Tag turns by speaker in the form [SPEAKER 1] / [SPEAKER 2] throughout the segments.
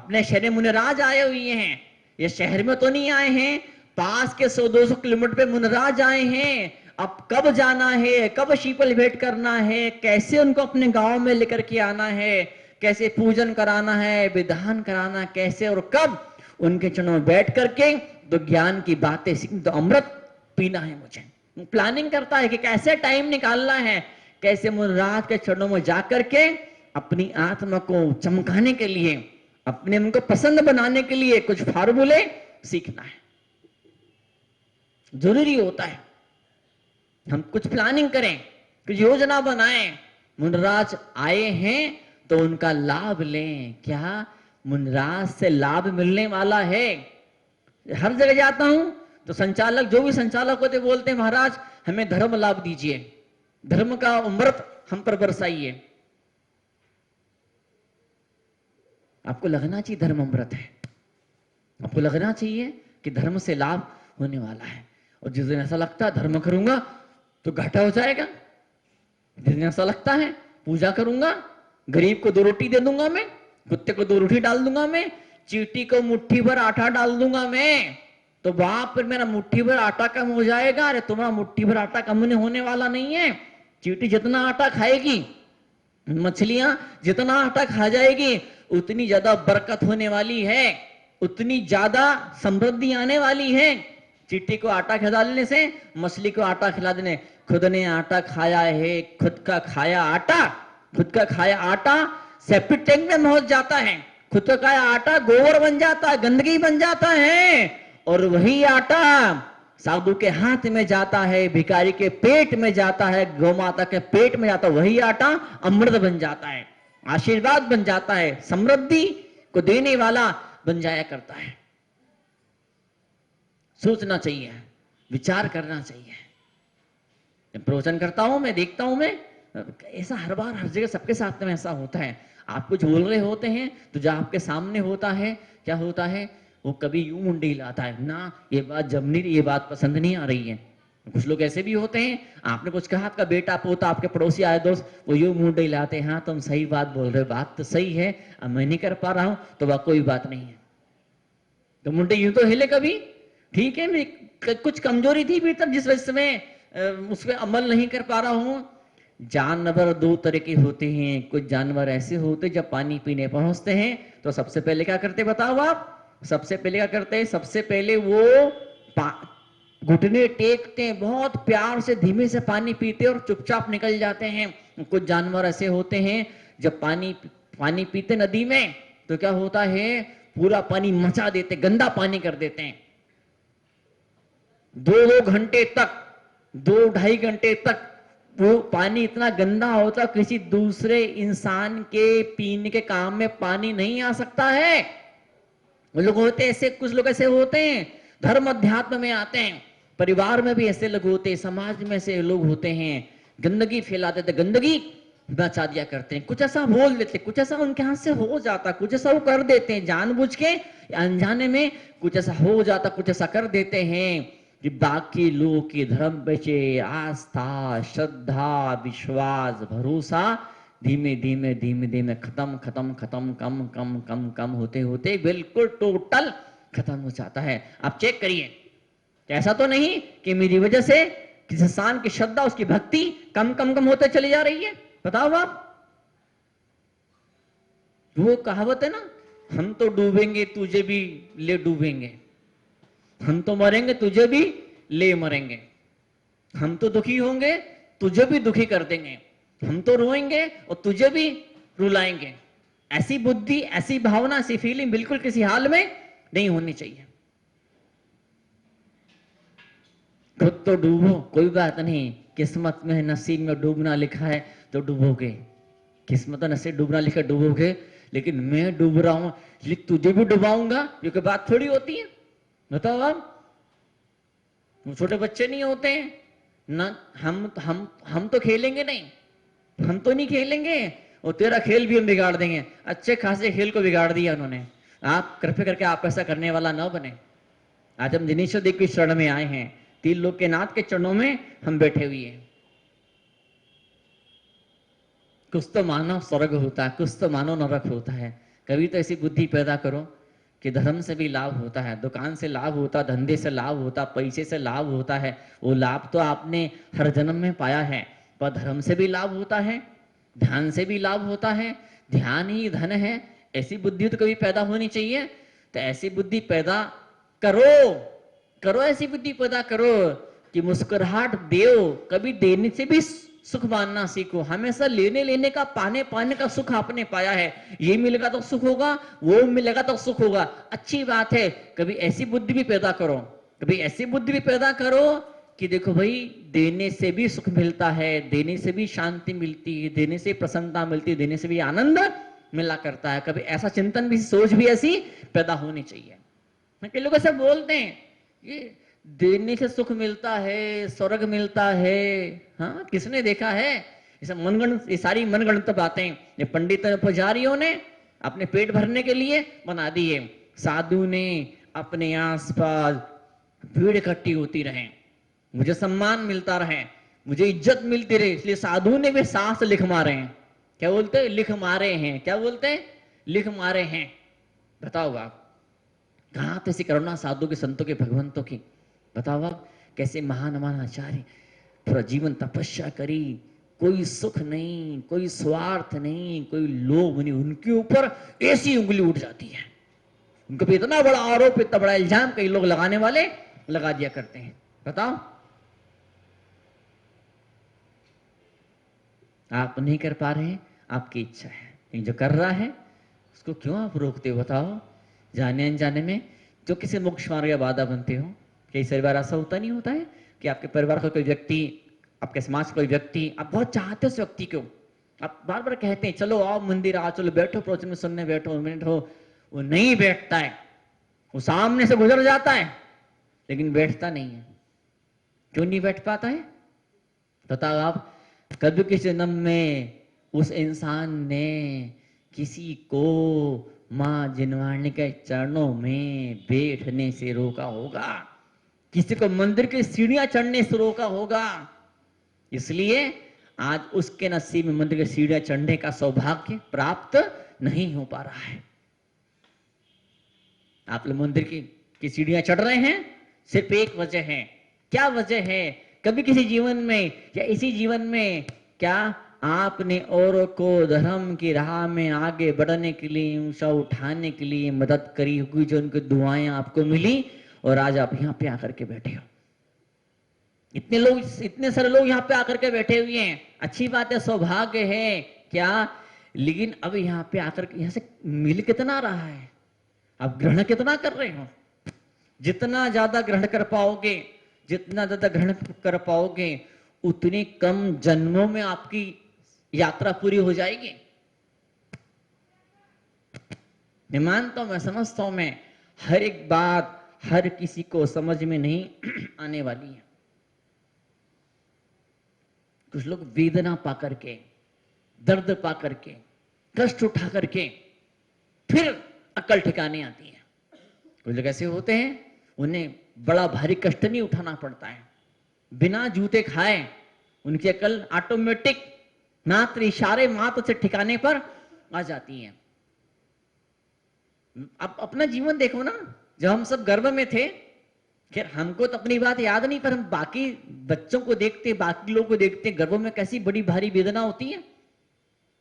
[SPEAKER 1] अपने शहर में मुनिराज आए हुए हैं, ये शहर में तो नहीं आए हैं, पास के 100-200 किलोमीटर पे मुनिराज आए हैं। अब कब जाना है, कब शीपल भेंट करना है, कैसे उनको अपने गांव में लेकर के आना है, कैसे पूजन कराना है, विधान कराना कैसे और कब, उनके चरणों में बैठ करके तो ज्ञान की बातें सीखनी, तो अमृत पीना है मुझे। प्लानिंग करता है कि कैसे टाइम निकालना है, कैसे मुनिराज के चरणों में जाकर के अपनी आत्मा को चमकाने के लिए, अपने मन को पसंद बनाने के लिए कुछ फार्मूले सीखना है। जरूरी होता है हम कुछ प्लानिंग करें, कुछ योजना बनाएं। मुनिराज आए हैं तो उनका लाभ लें। क्या मुनिराज से लाभ मिलने वाला है? हर जगह जाता हूं तो संचालक, जो भी संचालक होते, बोलते हैं महाराज हमें धर्म लाभ दीजिए, धर्म का अमृत हम पर बरसाइए। आपको लगना चाहिए धर्म अमृत है, आपको लगना चाहिए कि धर्म से लाभ होने वाला है। और जिस दिन ऐसा लगता है धर्म करूंगा तो घाटा हो जाएगा, जिस दिन ऐसा लगता है पूजा करूंगा, गरीब को 2 रोटी दे दूंगा मैं, कुत्ते को 2 रोटी डाल दूंगा मैं, चींटी को मुट्ठी भर आटा डाल दूंगा मैं, तो बाप पर मेरा मुट्ठी भर आटा कम हो जाएगा। अरे तुम्हारा मुट्ठी भर आटा कम होने वाला नहीं है। चींटी जितना आटा खाएगी, मछलियां जितना आटा खा जाएगी, उतनी ज्यादा बरकत होने वाली है, उतनी ज्यादा समृद्धि आने वाली है। चींटी को आटा खिला देने से, मछली को आटा खिला देने, खुद ने आटा खाया है, खुद का खाया आटा, खुद का खाया आटा सेप्टिक टैंक में पहुंच जाता है, खुद का खाया आटा गोबर बन जाता है, गंदगी बन जाता है, और वही आटा साधु के हाथ में जाता है, भिखारी के पेट में जाता है, गौ माता के पेट में जाता है, वही आटा अमृत बन जाता है, आशीर्वाद बन जाता है, समृद्धि को देने वाला बन जाया करता है। सोचना चाहिए, विचार करना चाहिए। जब प्रवचन करता हूं मैं, देखता हूं मैं, ऐसा हर बार हर जगह सबके साथ में ऐसा होता है। आप कुछ बोल रहे होते हैं तो जो आपके सामने होता है, क्या होता है, वो कभी यूं मुंडी हिलाता है ना, ये बात जम नहीं, ये बात पसंद नहीं आ रही है। कुछ लोग ऐसे भी होते हैं, आपने कुछ कहा, आपका बेटा पोता, आपके पड़ोसी आए दोस्त, वो यूं मुंडी हिलाते हैं, हाँ तुम सही बात बोल रहे हो, बात तो सही है, अब मैं नहीं कर पा रहा हूं तो वह कोई बात नहीं है, तो मुंडी यूं तो हिले कभी, ठीक है, कुछ कमजोरी थी भीतर जिस वजह से मैं उस पर अमल नहीं कर पा रहा हूं। जानवर 2 तरह के होते हैं। कुछ जानवर ऐसे होते जब पानी पीने पहुंचते हैं तो सबसे पहले क्या करते बताओ आप? सबसे पहले क्या करते हैं? सबसे पहले वो घुटने टेकते हैं, बहुत प्यार से धीमे से पानी पीते और चुपचाप निकल जाते हैं। कुछ जानवर ऐसे होते हैं जब पानी पीते नदी में तो क्या होता है, पूरा पानी मचा देते, गंदा पानी कर देते हैं। 2-2 घंटे तक, 2-2.5 घंटे तक वो पानी इतना गंदा होता, किसी दूसरे इंसान के पीने के काम में पानी नहीं आ सकता है। वो लोग होते ऐसे, कुछ लोग ऐसे होते हैं, धर्म अध्यात्म में आते हैं, परिवार में भी ऐसे लोग होते हैं, समाज में ऐसे लोग होते हैं, गंदगी फैला देते, गंदगी बचा दिया करते हैं, कुछ ऐसा बोल देते, कुछ ऐसा उनके हाथ से हो जाता, कुछ ऐसा वो कर देते हैं जानबूझ के या अनजाने में, कुछ ऐसा हो जाता, कुछ ऐसा कर देते हैं कि बाकी लोगों की धर्म बचे, आस्था, श्रद्धा, विश्वास, भरोसा धीमे धीमे धीमे धीमे खत्म खत्म खत्म कम कम कम कम होते होते बिल्कुल टोटल खत्म हो जाता है। आप चेक करिए, ऐसा तो नहीं कि मेरी वजह से किसी इंसान की श्रद्धा, उसकी भक्ति कम कम कम होते चली जा रही है। बताओ आप, वो कहावत है ना, हम तो डूबेंगे तुझे भी ले डूबेंगे, हम तो मरेंगे तुझे भी ले मरेंगे, हम तो दुखी होंगे तुझे भी दुखी कर देंगे, हम तो रोएंगे और तुझे भी रुलाएंगे। ऐसी बुद्धि, ऐसी भावना, ऐसी फीलिंग बिल्कुल किसी हाल में नहीं होनी चाहिए। खुद तो डूबो, कोई बात नहीं, किस्मत में नसीब में डूबना लिखा है तो डूबोगे, किस्मत में नसीब डूबना लिखा है डूबोगे, लेकिन मैं डूब रहा हूं इसलिए तुझे भी डुबाऊंगा, ये कोई बात थोड़ी होती है। बताओ आप, छोटे बच्चे नहीं होते हैं ना, हम तो खेलेंगे नहीं, हम तो नहीं खेलेंगे और तेरा खेल भी हम बिगाड़ देंगे। अच्छे खासे खेल को बिगाड़ दिया उन्होंने। आप कृपया करके आप ऐसा करने वाला ना बने। आज हम दिनेश्वर देव के शरण में आए हैं, 3 लोग के नाथ के चरणों में हम बैठे हुए हैं। कुछ तो मानव स्वर्ग होता है, कुछ तो मानव नरक होता है। कभी तो ऐसी बुद्धि पैदा करो कि धर्म से भी लाभ होता है, दुकान से लाभ होता, धंधे से लाभ होता, पैसे से लाभ होता है। वो लाभ तो आपने हर जन्म में पाया है, पर धर्म से भी लाभ होता है, ध्यान से भी लाभ होता है। ध्यान ही धन है। ऐसी बुद्धि तो कभी पैदा होनी चाहिए। तो ऐसी बुद्धि पैदा करो, करो ऐसी बुद्धि पैदा करो कि मुस्कुराहट दो, कभी देने से भी सुख मानना सीखो। हमेशा लेने लेने का, पाने पाने का सुख आपने पाया है। ये मिलेगा तो सुख होगा, वो मिलेगा तो सुख होगा, अच्छी बात है। कभी ऐसी बुद्धि भी पैदा करो, कभी ऐसी बुद्धि भी पैदा करो कि देखो भाई, देने से भी सुख मिलता है, देने से भी शांति मिलती है, देने से प्रसन्नता मिलती है, देने से भी आनंद मिला करता है। कभी ऐसा चिंतन भी, सोच भी ऐसी पैदा होनी चाहिए। कई लोग ऐसे बोलते हैं ये देने से सुख मिलता है, स्वर्ग मिलता है। हाँ, किसने देखा है? ये सब मनगढ़ंत, ये सारी मनगढ़ंत बातें ये पंडित पुजारियों ने अपने पेट भरने के लिए बना दिए। साधु ने अपने आसपास भीड़ इकट्ठी होती रहे, मुझे सम्मान मिलता रहे, मुझे इज्जत मिलती रहे, इसलिए साधु ने भी सांस लिख मारे हैं। क्या बोलते हैं? लिख मारे हैं। क्या बोलते हैं? लिख मारे हैं। बताओ आप, कहाँ थे ऐसी करुणा साधु के, संतों के, भगवंतों की? बताओ आप, कैसे महान महान आचार्य पूरा जीवन तपस्या करी, कोई सुख नहीं, कोई स्वार्थ नहीं, कोई लोभ नहीं, उनके ऊपर ऐसी उंगली उठ जाती है। उनके पे इतना बड़ा आरोप, इतना बड़ा इल्जाम कई लोग लगाने वाले लगा दिया करते हैं। बताओ, आप नहीं कर पा रहे हैं, आपकी इच्छा है, लेकिन जो कर रहा है उसको क्यों आप रोकते हो? बताओ, जाने अनजाने में जो किसी मोक्ष मार्ग या बाधा बनते हो। कई बार ऐसा होता नहीं होता है कि आपके परिवार का कोई व्यक्ति, आपके समाज का कोई व्यक्ति, आप बहुत चाहते हो उस व्यक्ति को, आप बार बार कहते हैं चलो आओ मंदिर आओ, चलो बैठो प्रवचन में सुनने बैठो, मिनट हो, वो नहीं बैठता है, वो सामने से गुजर जाता है लेकिन बैठता नहीं है। क्यों नहीं बैठ पाता है? बताओ आप, कभी किसी जन्म में उस इंसान ने किसी को मां जिनवाणी के चरणों में बैठने से रोका होगा, किसी को मंदिर की सीढ़ियां चढ़ने से रोका होगा। इसलिए आज उसके नसीब में मंदिर की सीढ़ियां चढ़ने का सौभाग्य प्राप्त नहीं हो पा रहा है। आप लोग मंदिर की सीढ़ियां चढ़ रहे हैं, सिर्फ एक वजह है। क्या वजह है? कभी किसी जीवन में या इसी जीवन में क्या आपने औरों को धर्म की राह में आगे बढ़ने के लिए, ऊंचा उठाने के लिए मदद करी होगी, जो उनकी दुआएं आपको मिली और आज आप यहाँ पे आकर के बैठे हो। इतने लोग, इतने सारे लोग यहाँ पे आकर के बैठे हुए हैं, अच्छी बात है, सौभाग्य है क्या, लेकिन अब यहाँ पे आकर के यहाँ से मिल कितना रहा है, आप ग्रहण कितना कर रहे हो? जितना ज्यादा ग्रहण कर पाओगे, जितना ज्यादा ग्रहण कर पाओगे, उतनी कम जन्मों में आपकी यात्रा पूरी हो जाएगी। मैं मानता हूं, मैं समझता हूं, मैं हर एक बात हर किसी को समझ में नहीं आने वाली है। कुछ लोग वेदना पा करके, दर्द पा करके, कष्ट उठा करके फिर अकल ठिकाने आती है। कुछ लोग ऐसे होते हैं, उन्हें बड़ा भारी कष्ट नहीं उठाना पड़ता है, बिना जूते खाए उनकी अकल ऑटोमेटिक मात्र इशारे मात्र से ठिकाने पर आ जाती है। अब अपना जीवन देखो ना, जब हम सब गर्भ में थे, खैर हमको तो अपनी बात याद नहीं, पर हम बाकी बच्चों को देखते, बाकी लोगों को देखते, गर्भों में कैसी बड़ी भारी वेदना होती है,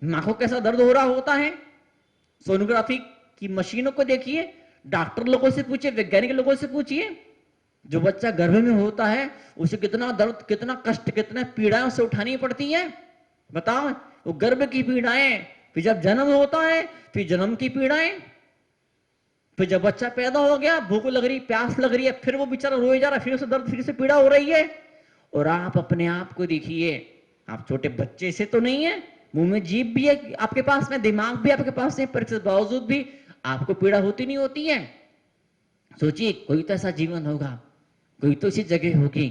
[SPEAKER 1] माँ को कैसा दर्द हो रहा होता है। सोनोग्राफी की मशीनों को देखिए, डॉक्टर लोगों से पूछिए, वैज्ञानिक लोगों से पूछिए, जो बच्चा गर्भ में होता है उसे कितना दर्द, कितना कष्ट, कितना पीड़ाएं उसे उठानी पड़ती है। बताओ, वो गर्भ की पीड़ाएं, फिर जब जन्म होता है फिर जन्म की पीड़ाएं, फिर जब बच्चा पैदा हो गया, भूख लग रही, प्यास लग रही है, फिर वो बेचारा रोए जा रहा है, फिर उसे दर्द, फिर से पीड़ा हो रही है। और आप अपने आप को देखिए, आप छोटे बच्चे से तो नहीं है, मुंह में जीभ भी है आपके पास में, दिमाग भी आपके पास है, पर इसके बावजूद भी आपको पीड़ा होती नहीं होती है। सोचिए, कोई तो ऐसा जीवन होगा, कोई तो ऐसी जगह होगी,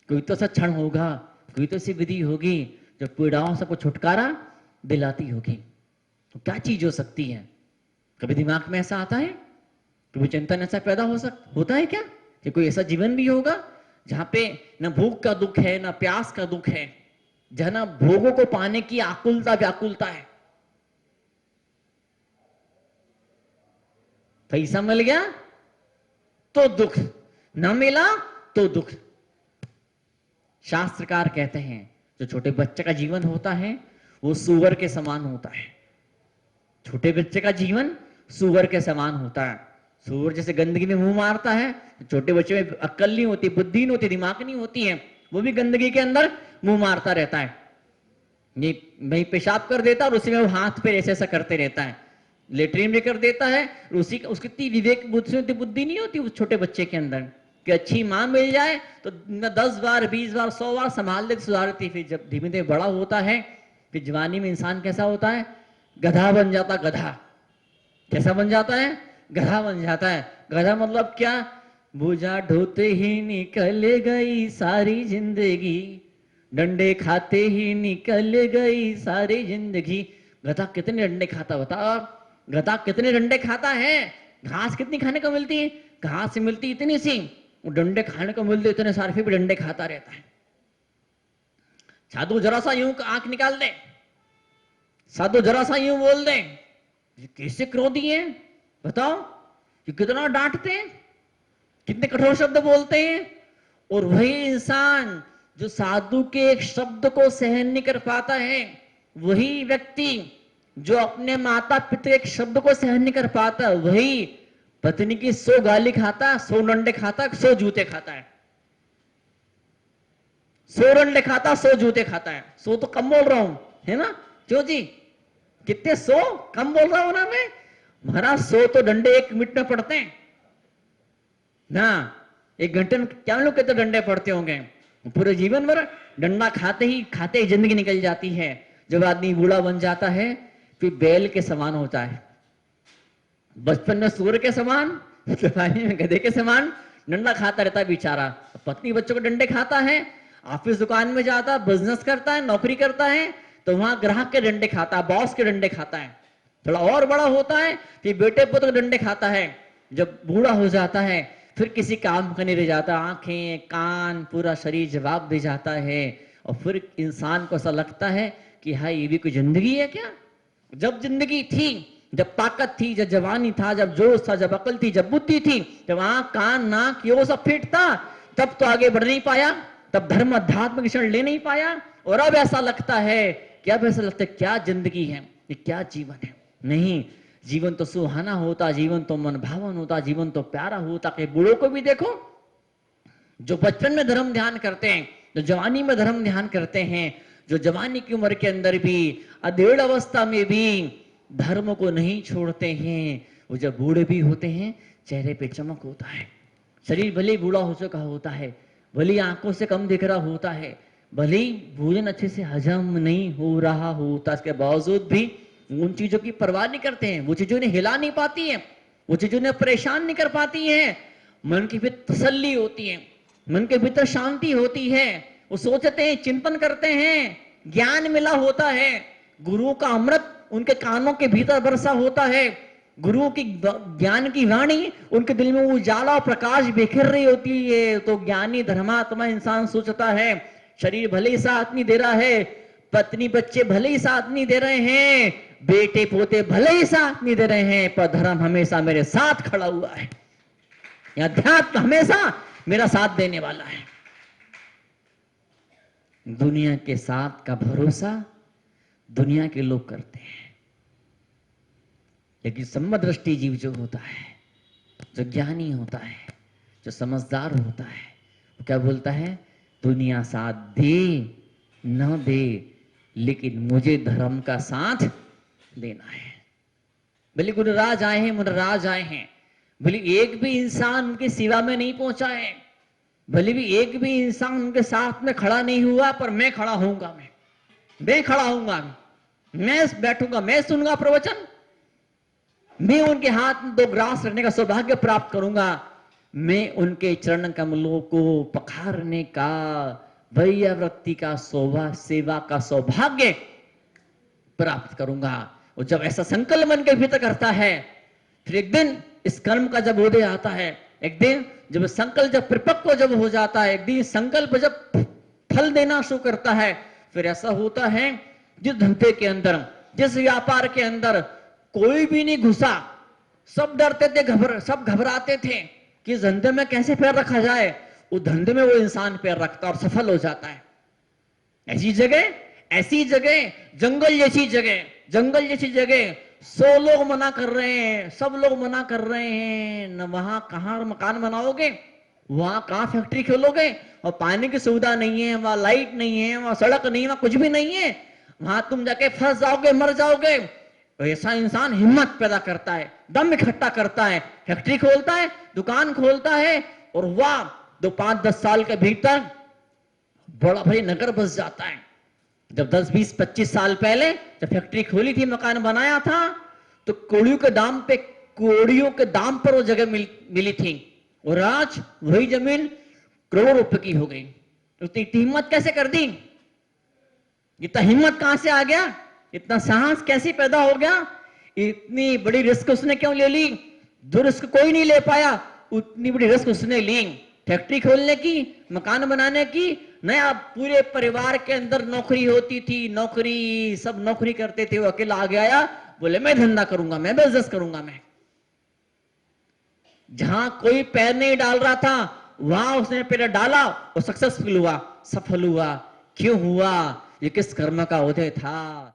[SPEAKER 1] कोई तो ऐसा क्षण होगा, कोई तो ऐसी विधि होगी जो पीड़ाओं से को छुटकारा दिलाती होगी। तो क्या चीज हो सकती है? कभी दिमाग में ऐसा आता है? कभी चिंतन ऐसा पैदा होता है क्या कि कोई ऐसा जीवन भी होगा जहां पे न भूख का दुख है, न प्यास का दुख है, जहां ना भोगों को पाने की आकुलता व्याकुलता है? पैसा मिल गया तो दुख, न मिला तो दुख। शास्त्रकार कहते हैं जो छोटे बच्चे का जीवन होता है वो सूअर के समान होता है। छोटे बच्चे का जीवन सूअर के समान होता है। सूअर जैसे गंदगी में मुंह मारता है, छोटे बच्चे में अक्ल नहीं होती, बुद्धि नहीं होती, दिमाग नहीं होती है, वो भी गंदगी के अंदर मुंह मारता रहता है। ये मैं पेशाब कर देता और उसी में वो हाथ पे ऐसा ऐसा करते रहता है, लेटरिन में कर देता है, उसी उसकी इतनी विवेक बुद्धि नहीं होती उस छोटे बच्चे के अंदर कि अच्छी माँ मिल जाए तो न 10 बार 20 बार 100 बार संभाल ले सुधारती। फिर जब धीमे धीमे बड़ा होता है फिर जवानी में इंसान कैसा होता है, गधा बन जाता। गधा कैसा बन जाता है, गधा बन जाता है। गधा मतलब क्या, बोझा ढोते ही निकल गई सारी जिंदगी, डंडे खाते ही निकल गई सारी जिंदगी। गधा कितने डंडे खाता बताओ, गधा कितने डंडे खाता है। घास कितनी खाने को मिलती है, घास से मिलती इतनी सी, वो डंडे खाने को मिलते इतने सारे, फिर भी डंडे खाता रहता है। साधु जरा सा यूं आंख निकाल दे, साधु जरा सा यूं बोल दे, कैसे क्रोधी है बताओ, कि कितना डांटते हैं, कितने कठोर शब्द बोलते हैं। और वही इंसान जो साधु के एक शब्द को सहन नहीं कर पाता है, वही व्यक्ति जो अपने माता पिता एक शब्द को सहन नहीं कर पाता, वही पत्नी की 100 गाली खाता, 100 डंडे खाता, 100 जूते खाता है। 100 डंडे खाता, 100 जूते खाता है। 100 तो कम बोल रहा हूं, है ना क्यों जी, कितने 100 कम बोल रहा हूं ना मैं, महाराज 100 तो डंडे 1 मिनट में पड़ते हैं ना, 1 घंटे में क्या लोग कितने डंडे पड़ते होंगे। पूरे जीवन भर डंडा खाते ही जिंदगी निकल जाती है। जब आदमी बूढ़ा बन जाता है फिर बैल के समान होता है, बचपन में सूअर के समान, जवानी में गधे के समान डंडा खाता रहता है बेचारा। पत्नी बच्चों को डंडे खाता है, ऑफिस दुकान में जाता है, बिजनेस करता है, नौकरी करता है तो वहां ग्राहक के डंडे खाता है, बॉस के डंडे खाता है। थोड़ा और बड़ा होता है फिर बेटे पुत्र के डंडे खाता है। जब बूढ़ा हो जाता है फिर किसी काम का नहीं रह जाता, आंखें कान पूरा शरीर जवाब दे जाता है। और फिर इंसान को ऐसा लगता है कि हाँ ये भी कोई जिंदगी है क्या। जब जिंदगी थी, जब ताकत थी, जब जवानी था, जब जोश था, जब अकल थी, जब बुद्धि थी, जब आंख कान नाक ये सब फिट था, तब तो आगे बढ़ नहीं पाया, तब धर्म अध्यात्म की शरण ले नहीं पाया। और अब ऐसा लगता है कि अब ऐसा लगता है क्या जिंदगी है, ये क्या जीवन है। नहीं, जीवन तो सुहाना होता, जीवन तो मन भावन होता, जीवन तो प्यारा होता। कि बूढ़ों को भी देखो जो बचपन में धर्म ध्यान करते हैं, जो जवानी में धर्म ध्यान करते हैं, जो जवानी की उम्र के अंदर भी अधेड़ अवस्था में भी धर्म को नहीं छोड़ते हैं, वो जब बूढ़े भी होते हैं चेहरे पे चमक होता है। शरीर भले बूढ़ा हो चुका होता है, भले आंखों से कम दिख रहा होता है, भले भोजन अच्छे से हजम नहीं हो रहा होता, इसके बावजूद भी उन चीजों की परवाह नहीं करते हैं। वो चीजों ने हिला नहीं पाती है, वो चीजों ने परेशान नहीं कर पाती है। मन की भीतर तसल्ली होती है, मन के भीतर शांति होती है। वो सोचते हैं, चिंतन करते हैं, ज्ञान मिला होता है, गुरुओं का अमृत उनके कानों के भीतर बरसा होता है, गुरुओं की ज्ञान की वाणी उनके दिल में उजाला और प्रकाश बिखेर रही होती है। तो ज्ञानी धर्मात्मा इंसान सोचता है, शरीर भले ही साथ नहीं दे रहा है, पत्नी बच्चे भले ही साथ नहीं दे रहे हैं, बेटे पोते भले ही साथ नहीं दे रहे हैं, पर धर्म हमेशा मेरे साथ खड़ा हुआ है, अध्यात्म हमेशा मेरा साथ देने वाला है। दुनिया के साथ का भरोसा दुनिया के लोग करते हैं, लेकिन समदृष्टि जीव जो होता है, जो ज्ञानी होता है, जो समझदार होता है, वो क्या बोलता है, दुनिया साथ दे न दे, लेकिन मुझे धर्म का साथ देना है। भले गुरुराज आए हैं, मुनराज आए हैं, भले एक भी इंसान उनके सेवा में नहीं पहुंचा है, भले भी एक भी इंसान उनके साथ में खड़ा नहीं हुआ, पर मैं खड़ा होऊंगा, मैं खड़ा होऊंगा, मैं बैठूंगा, मैं सुनूंगा प्रवचन, मैं उनके हाथ में 2 ग्रास रखने का सौभाग्य प्राप्त करूंगा, मैं उनके चरण कमलों को पखारने का, भैया वृत्ति का सेवा का सौभाग्य प्राप्त करूंगा। और जब ऐसा संकल्प मन के भीतर करता है, फिर एक दिन इस कर्म का जब उदय आता है, एक दिन जब संकल्प जब परिपक्व जब हो जाता है, एक दिन संकल्प जब फल देना शुरू करता है, फिर ऐसा होता है जिस धंधे के अंदर, जिस व्यापार के अंदर कोई भी नहीं घुसा, सब डरते थे, सब घबराते थे कि इस धंधे में कैसे पैर रखा जाए। उस धंधे में वो इंसान पैर रखता और सफल हो जाता है। ऐसी जगह, जंगल जैसी जगह 100 लोग मना कर रहे हैं, सब लोग मना कर रहे हैं, न वहां कहां मकान बनाओगे, वहां कहां फैक्ट्री खोलोगे, और पानी की सुविधा नहीं है, वहां लाइट नहीं है, वहां सड़क नहीं है, वहां कुछ भी नहीं है, वहां तुम जाके फंस जाओगे, मर जाओगे। तो ऐसा इंसान हिम्मत पैदा करता है, दम इकट्ठा करता है, फैक्ट्री खोलता है, दुकान खोलता है, और वाह, 5-10 साल के भीतर बड़ा भारी नगर बस जाता है। जब 10-20-25 साल पहले जब फैक्ट्री खोली थी, मकान बनाया था, तो कोड़ियों के दाम पर वो जगह मिली थी, और आज वही जमीन करोड़ों रुपए की हो गई। तो इतनी हिम्मत कैसे कर दी? इतना हिम्मत कहां से आ गया? इतना साहस कैसे पैदा हो गया? इतनी बड़ी रिस्क उसने क्यों ले ली? जो रिस्क कोई नहीं ले पाया, उतनी बड़ी रिस्क उसने ली। फैक्ट्री खोलने की, मकान बनाने की। नया पूरे परिवार के अंदर नौकरी होती थी, नौकरी, सब नौकरी करते थे, वो अकेला आगे आया, बोले मैं धंधा करूंगा, मैं बिजनेस करूंगा। मैं जहां कोई पैर नहीं डाल रहा था, वहां उसने पैर डाला और सक्सेसफुल हुआ, सफल हुआ। क्यों हुआ? ये किस कर्म का उदय था।